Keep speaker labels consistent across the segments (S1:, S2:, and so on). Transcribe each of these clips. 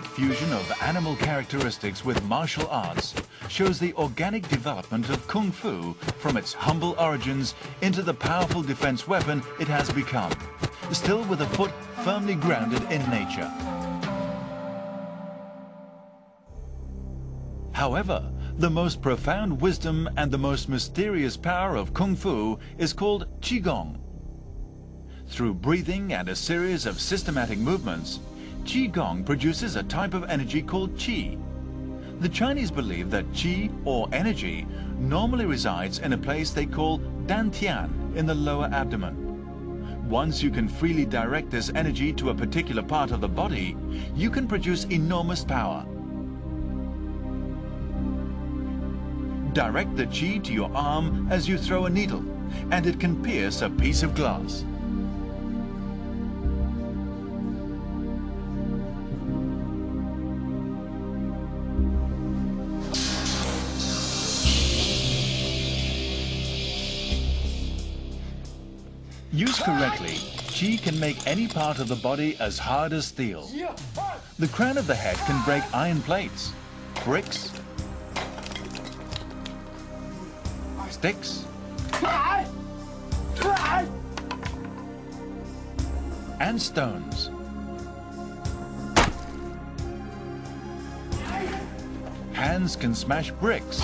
S1: unique fusion of animal characteristics with martial arts shows the organic development of Kung Fu from its humble origins into the powerful defense weapon it has become, still with a foot firmly grounded in nature. However, the most profound wisdom and the most mysterious power of Kung Fu is called Qigong. Through breathing and a series of systematic movements, Qigong produces a type of energy called Qi. The Chinese believe that Qi, or energy, normally resides in a place they call Dantian in the lower abdomen. Once you can freely direct this energy to a particular part of the body, you can produce enormous power. Direct the Qi to your arm as you throw a needle, and it can pierce a piece of glass. Used correctly, Qi can make any part of the body as hard as steel. The crown of the head can break iron plates, bricks, sticks, and stones. Hands can smash bricks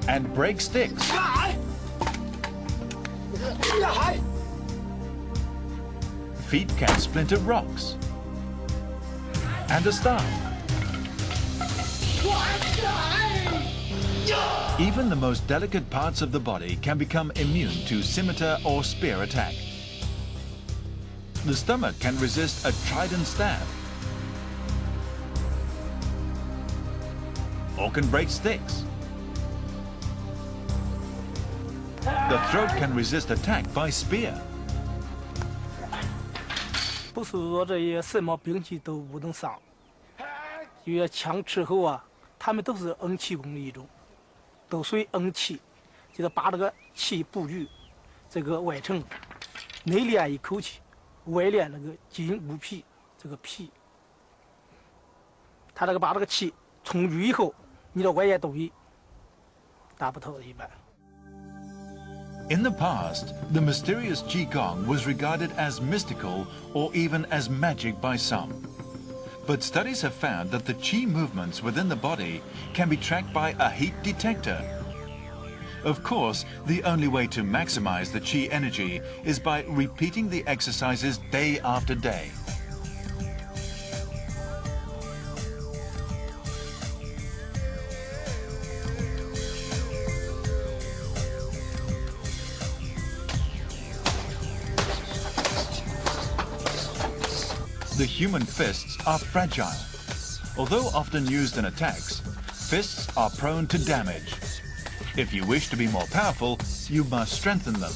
S1: and break sticks. Feet can splinter rocks and a staff. Even the most delicate parts of the body can become immune to scimitar or spear attack. The stomach can resist a trident stab or can break sticks. The throat can resist attack by spear.
S2: 不是说这些什么兵器都不能伤，因为枪斥后啊，他们都是恩气功的一种，都属于恩气，就是把这个气布局，这个外层，内练一口气，外练那个筋骨皮，这个皮，他这个把这个气充聚以后，你的外界东西打不透一般。
S1: In the past, the mysterious Qigong was regarded as mystical or even as magic by some. But studies have found that the Qi movements within the body can be tracked by a heat detector. Of course, the only way to maximize the Qi energy is by repeating the exercises day after day. The human fists are fragile. Although often used in attacks, fists are prone to damage. If you wish to be more powerful, you must strengthen them.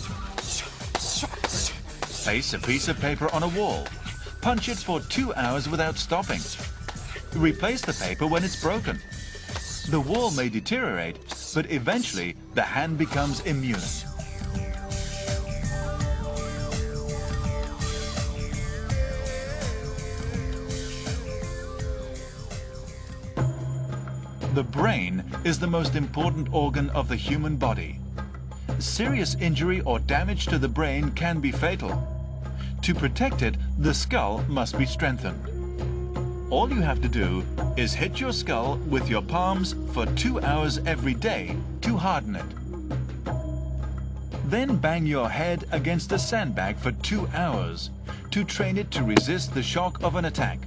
S1: Place a piece of paper on a wall. Punch it for 2 hours without stopping. Replace the paper when it's broken. The wall may deteriorate, but eventually the hand becomes immune. The brain is the most important organ of the human body. Serious injury or damage to the brain can be fatal. To protect it, the skull must be strengthened. All you have to do is hit your skull with your palms for 2 hours every day to harden it. Then bang your head against a sandbag for 2 hours to train it to resist the shock of an attack.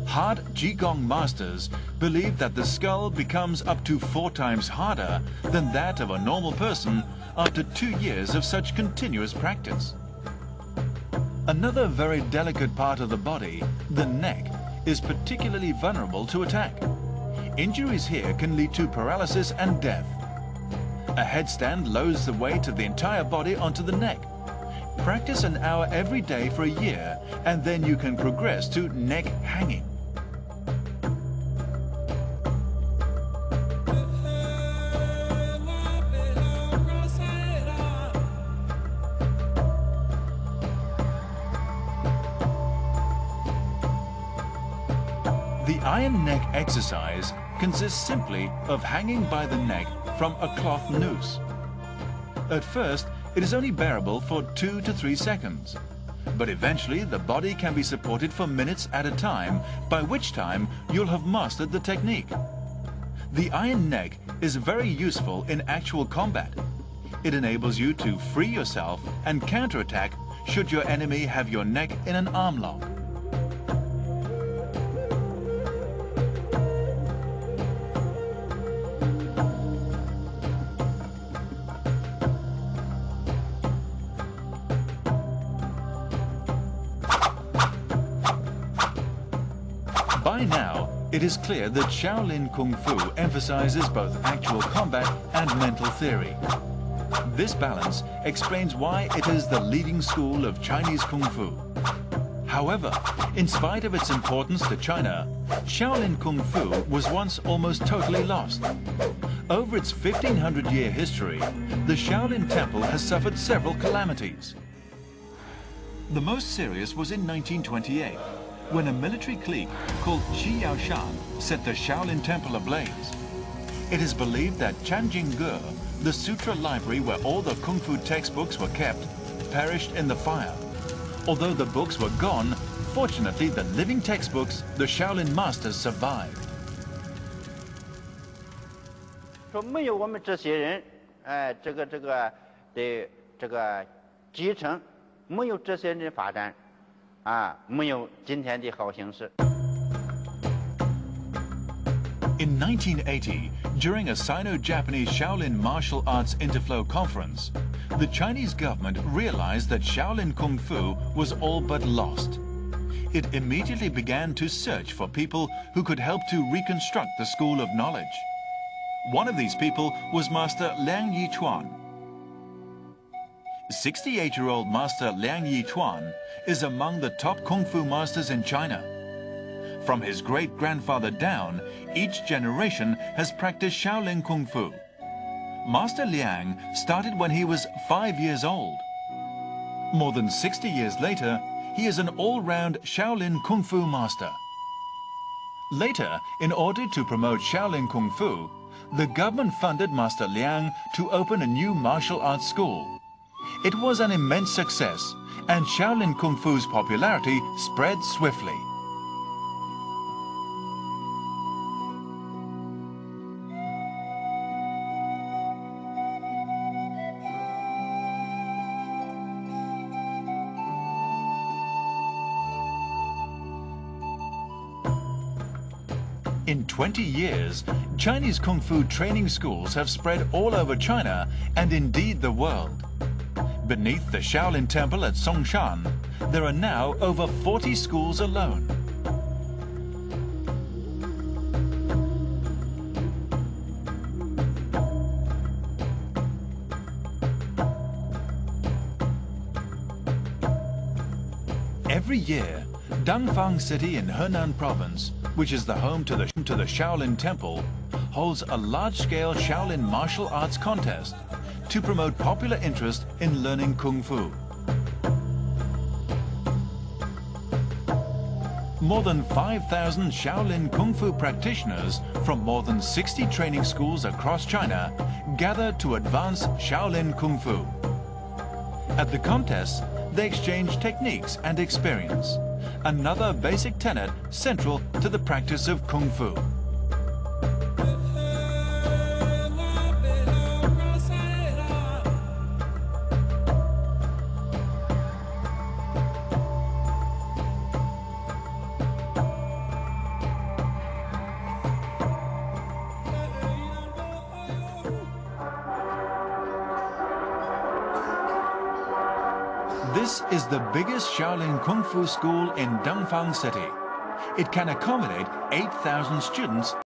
S1: Hard Qigong masters believe that the skull becomes up to 4 times harder than that of a normal person after 2 years of such continuous practice. Another very delicate part of the body, the neck, is particularly vulnerable to attack. Injuries here can lead to paralysis and death. A headstand lowers the weight of the entire body onto the neck. Practice an hour every day for a year, and then you can progress to neck hanging. The iron neck exercise consists simply of hanging by the neck from a cloth noose. At first, it is only bearable for 2 to 3 seconds, but eventually the body can be supported for minutes at a time, by which time you'll have mastered the technique. The iron neck is very useful in actual combat. It enables you to free yourself and counterattack should your enemy have your neck in an arm lock. By now, it is clear that Shoalin Kung Fu emphasizes both actual combat and mental theory. This balance explains why it is the leading school of Chinese Kung Fu. However, in spite of its importance to China, Shoalin Kung Fu was once almost totally lost. Over its 1500-year history, the Shoalin Temple has suffered several calamities. The most serious was in 1928, when a military clique called Shoalin set the Shoalin Temple ablaze. It is believed that Chanjingge, the sutra library where all the Kung Fu textbooks were kept, perished in the fire. Although the books were gone, fortunately the living textbooks, the Shoalin masters, survived.
S3: 说没有我们这些人，这个的这个继承，没有这些人的发展，没有今天的好形势。
S1: In 1980, during a Sino-Japanese Shaolin martial arts interflow conference, the Chinese government realized that Shaolin Kung Fu was all but lost. It immediately began to search for people who could help to reconstruct the school of knowledge. One of these people was Master Liang Yichuan. 68-year-old Master Liang Yichuan is among the top Kung Fu masters in China. From his great-grandfather down, each generation has practiced Shaolin Kung Fu. Master Liang started when he was 5 years old. More than 60 years later, he is an all-round Shaolin Kung Fu master. Later, in order to promote Shaolin Kung Fu, the government funded Master Liang to open a new martial arts school. It was an immense success, and Shaolin Kung Fu's popularity spread swiftly. In 20 years, Chinese Kung Fu training schools have spread all over China and indeed the world. Beneath the Shoalin Temple at Songshan, there are now over 40 schools alone. Every year, Dangfang City in Henan Province, which is the home to the Shoalin Temple, holds a large-scale Shaolin martial arts contest to promote popular interest in learning Kung Fu. More than 5,000 Shaolin Kung Fu practitioners from more than 60 training schools across China gather to advance Shaolin Kung Fu. At the contests, they exchange techniques and experience, another basic tenet central to the practice of Kung Fu. This is the biggest Shaolin Kung Fu school in Dangfang City. It can accommodate 8,000 students